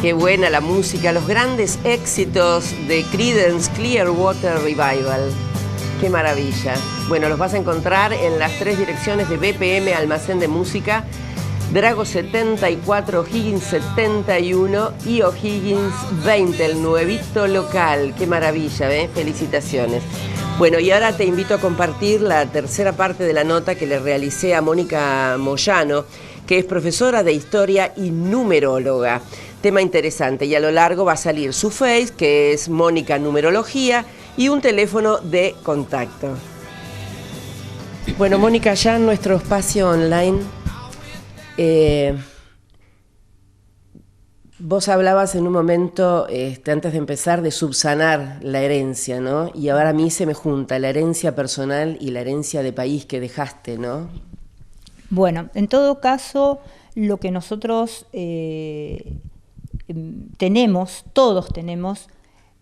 Qué buena la música, los grandes éxitos de Creedence Clearwater Revival. Qué maravilla. Bueno, los vas a encontrar en las 3 direcciones de BPM Almacén de Música, Drago 74, O'Higgins 71 y O'Higgins 20, el nuevito local. Qué maravilla, ¿eh? Felicitaciones. Bueno, y ahora te invito a compartir la tercera parte de la nota que le realicé a Mónica Moyano, que es profesora de historia y numeróloga. Tema interesante, y a lo largo va a salir su Face, que es Mónica Numerología, y un teléfono de contacto. Bueno, Mónica, ya en nuestro espacio online, vos hablabas en un momento, antes de empezar, de subsanar la herencia, ¿no? Y ahora a mí se me junta la herencia personal y la herencia de país que dejaste, ¿no? Bueno, en todo caso, lo que nosotros tenemos, todos tenemos,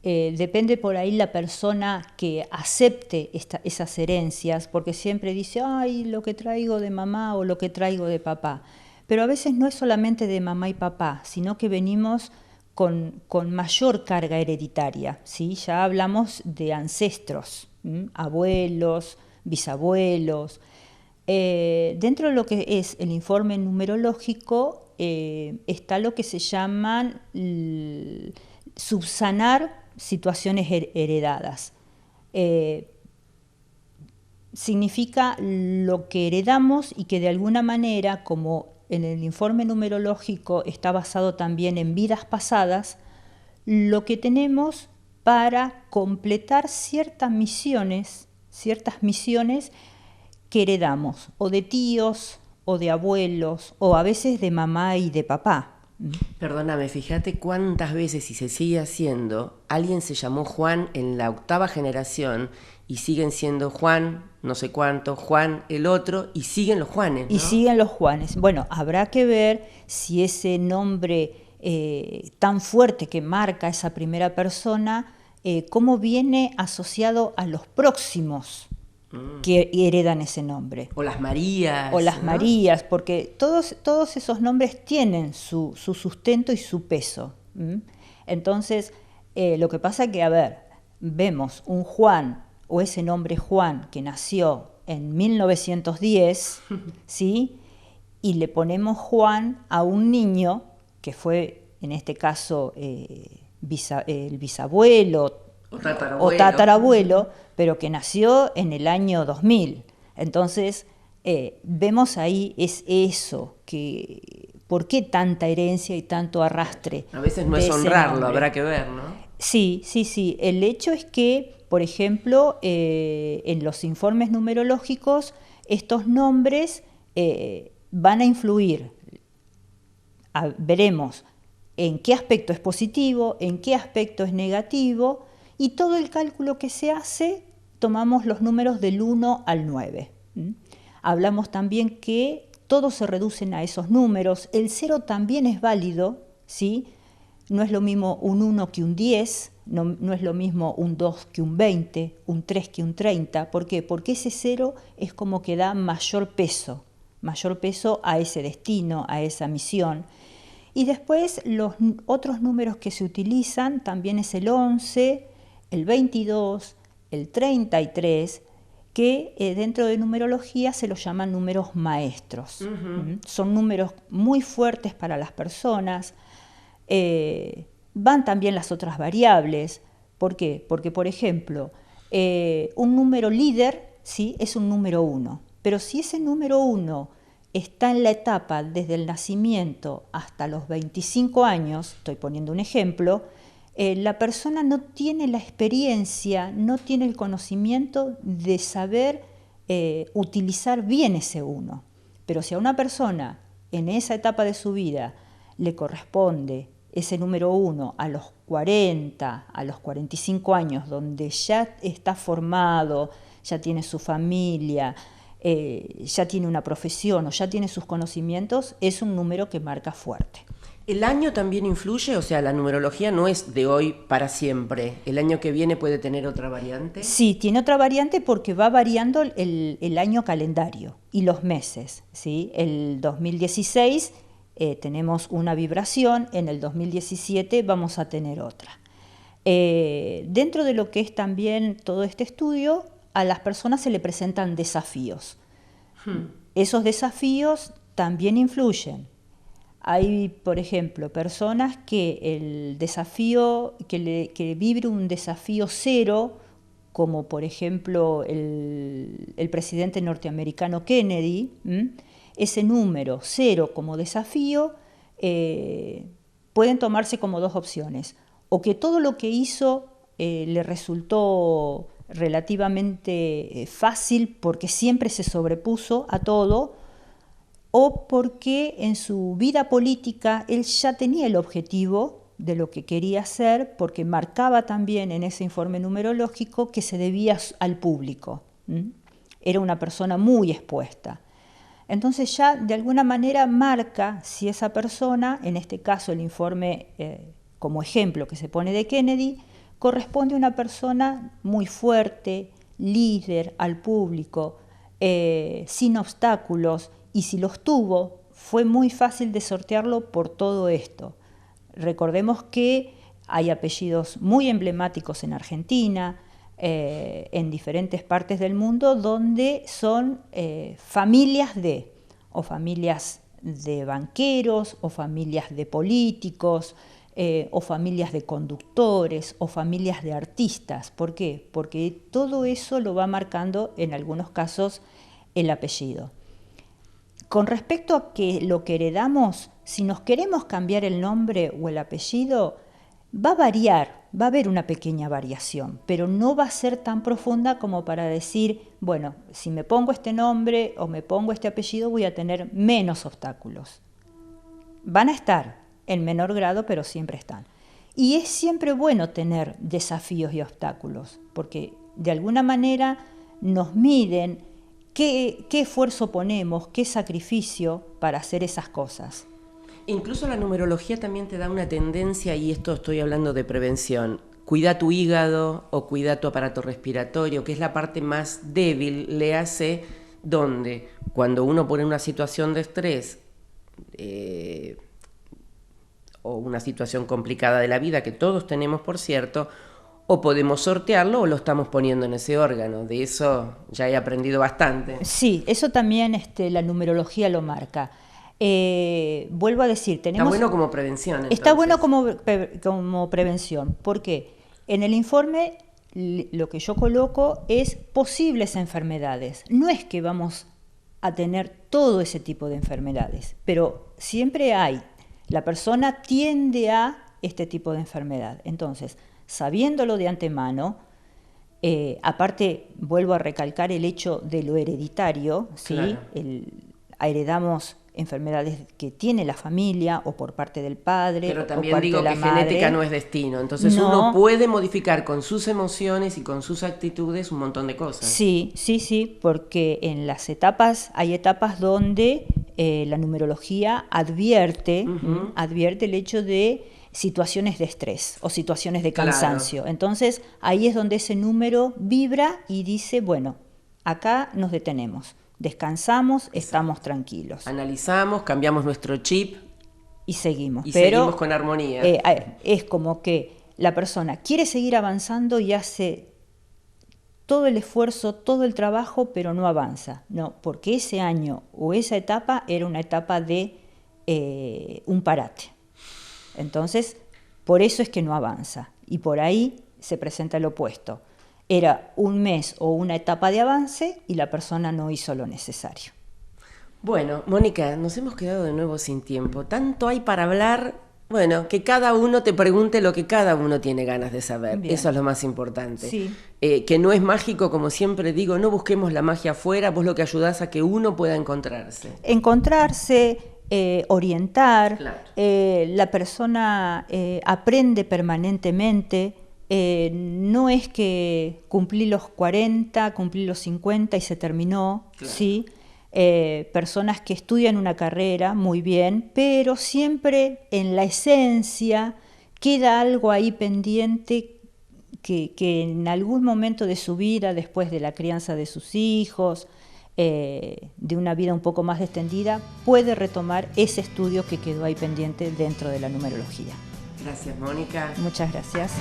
depende por ahí la persona que acepte esas herencias, porque siempre dice, ay, lo que traigo de mamá o lo que traigo de papá. Pero a veces no es solamente de mamá y papá, sino que venimos con mayor carga hereditaria, ¿sí? Ya hablamos de ancestros, abuelos, bisabuelos. Dentro de lo que es el informe numerológico está lo que se llaman subsanar situaciones heredadas. Significa lo que heredamos y que de alguna manera, como en el informe numerológico está basado también en vidas pasadas, lo que tenemos para completar ciertas misiones que heredamos, o de tíos, o de abuelos, o a veces de mamá y de papá. Perdóname, fíjate cuántas veces, y se sigue haciendo, alguien se llamó Juan en la 8ª generación y siguen siendo Juan, no sé cuánto, Juan el otro, y siguen los Juanes, ¿no? Y siguen los Juanes. Bueno, habrá que ver si ese nombre tan fuerte que marca esa primera persona, cómo viene asociado a los próximos que heredan ese nombre. O las Marías. O las ¿no? Marías, porque todos esos nombres tienen su sustento y su peso. Entonces, lo que pasa es que, a ver, vemos un Juan, o ese nombre Juan, que nació en 1910, ¿sí? Y le ponemos Juan a un niño, que fue, en este caso, el bisabuelo, o tatarabuelo, pero que nació en el año 2000. Entonces, vemos ahí es eso, que ¿por qué tanta herencia y tanto arrastre? A veces no es honrarlo, habrá que ver, ¿no? Sí. El hecho es que, por ejemplo, en los informes numerológicos, estos nombres van a influir. Veremos en qué aspecto es positivo, en qué aspecto es negativo, y todo el cálculo que se hace, tomamos los números del 1 al 9. Hablamos también que todos se reducen a esos números. El 0 también es válido, ¿sí? No es lo mismo un 1 que un 10, no es lo mismo un 2 que un 20, un 3 que un 30. ¿Por qué? Porque ese 0 es como que da mayor peso a ese destino, a esa misión. Y después los otros números que se utilizan también es el 11, el 22, el 33, que dentro de numerología se los llaman números maestros. Son números muy fuertes para las personas. Van también las otras variables. ¿Por qué? Porque, por ejemplo, un número líder, ¿sí?, es un número 1. Pero si ese número 1 está en la etapa desde el nacimiento hasta los 25 años, estoy poniendo un ejemplo, la persona no tiene la experiencia, no tiene el conocimiento de saber utilizar bien ese 1. Pero si a una persona en esa etapa de su vida le corresponde ese número 1 a los 40, a los 45 años, donde ya está formado, ya tiene su familia, ya tiene una profesión o ya tiene sus conocimientos, es un número que marca fuerte. ¿El año también influye? O sea, la numerología no es de hoy para siempre. ¿El año que viene puede tener otra variante? Sí, tiene otra variante porque va variando el año calendario y los meses, ¿sí? El 2016 tenemos una vibración, en el 2017 vamos a tener otra. Dentro de lo que es también todo este estudio, a las personas se le presentan desafíos. Esos desafíos también influyen. Hay, por ejemplo, personas que el desafío, que vibre un desafío cero, como por ejemplo el presidente norteamericano Kennedy, ese número cero como desafío, pueden tomarse como dos opciones. O que todo lo que hizo le resultó relativamente fácil porque siempre se sobrepuso a todo, o porque en su vida política él ya tenía el objetivo de lo que quería hacer, porque marcaba también en ese informe numerológico que se debía al público. Era una persona muy expuesta. Entonces ya de alguna manera marca si esa persona, en este caso el informe como ejemplo que se pone de Kennedy, corresponde a una persona muy fuerte, líder al público, sin obstáculos, y si los tuvo, fue muy fácil de sortearlo por todo esto. Recordemos que hay apellidos muy emblemáticos en Argentina, en diferentes partes del mundo, donde son familias o familias de banqueros, o familias de políticos, o familias de conductores, o familias de artistas. ¿Por qué? Porque todo eso lo va marcando, en algunos casos, el apellido. Con respecto a que lo que heredamos, si nos queremos cambiar el nombre o el apellido, va a variar, va a haber una pequeña variación, pero no va a ser tan profunda como para decir, bueno, si me pongo este nombre o me pongo este apellido voy a tener menos obstáculos. Van a estar en menor grado, pero siempre están. Y es siempre bueno tener desafíos y obstáculos, porque de alguna manera nos miden qué esfuerzo ponemos, qué sacrificio para hacer esas cosas. Incluso la numerología también te da una tendencia, y esto estoy hablando de prevención. Cuida tu hígado o cuida tu aparato respiratorio, que es la parte más débil, le hace donde cuando uno pone una situación de estrés o una situación complicada de la vida, que todos tenemos por cierto, o podemos sortearlo o lo estamos poniendo en ese órgano. De eso ya he aprendido bastante. Sí, eso también la numerología lo marca. Vuelvo a decir, tenemos... Está bueno como prevención. Entonces. Está bueno como prevención, porque en el informe lo que yo coloco es posibles enfermedades. No es que vamos a tener todo ese tipo de enfermedades, pero siempre hay. La persona tiende a este tipo de enfermedad. Entonces, sabiéndolo de antemano, aparte vuelvo a recalcar el hecho de lo hereditario, ¿sí? Claro. Heredamos enfermedades que tiene la familia o por parte del padre. Pero también o parte digo de la que madre. Genética no es destino, entonces No. Uno puede modificar con sus emociones y con sus actitudes un montón de cosas. Sí, porque en las etapas, hay etapas donde la numerología advierte el hecho de situaciones de estrés o situaciones de cansancio. Claro. Entonces ahí es donde ese número vibra y dice, bueno, acá nos detenemos. Descansamos, estamos tranquilos. Analizamos, cambiamos nuestro chip y seguimos. Pero seguimos con armonía. Es como que la persona quiere seguir avanzando y hace todo el esfuerzo, todo el trabajo, pero no avanza. No, porque ese año o esa etapa era una etapa de un parate. Entonces, por eso es que no avanza. Y por ahí se presenta el opuesto. Era un mes o una etapa de avance y la persona no hizo lo necesario. Bueno, Mónica, nos hemos quedado de nuevo sin tiempo. Tanto hay para hablar, bueno, que cada uno te pregunte lo que cada uno tiene ganas de saber. Bien. Eso es lo más importante. Sí. Que no es mágico, como siempre digo, no busquemos la magia afuera, vos lo que ayudás a que uno pueda encontrarse. Orientar, claro. La persona aprende permanentemente. No es que cumplí los 40, cumplí los 50 y se terminó, claro. ¿Sí? Personas que estudian una carrera muy bien, pero siempre en la esencia queda algo ahí pendiente que en algún momento de su vida, después de la crianza de sus hijos, de una vida un poco más extendida, puede retomar ese estudio que quedó ahí pendiente dentro de la numerología. Gracias, Mónica. Muchas gracias.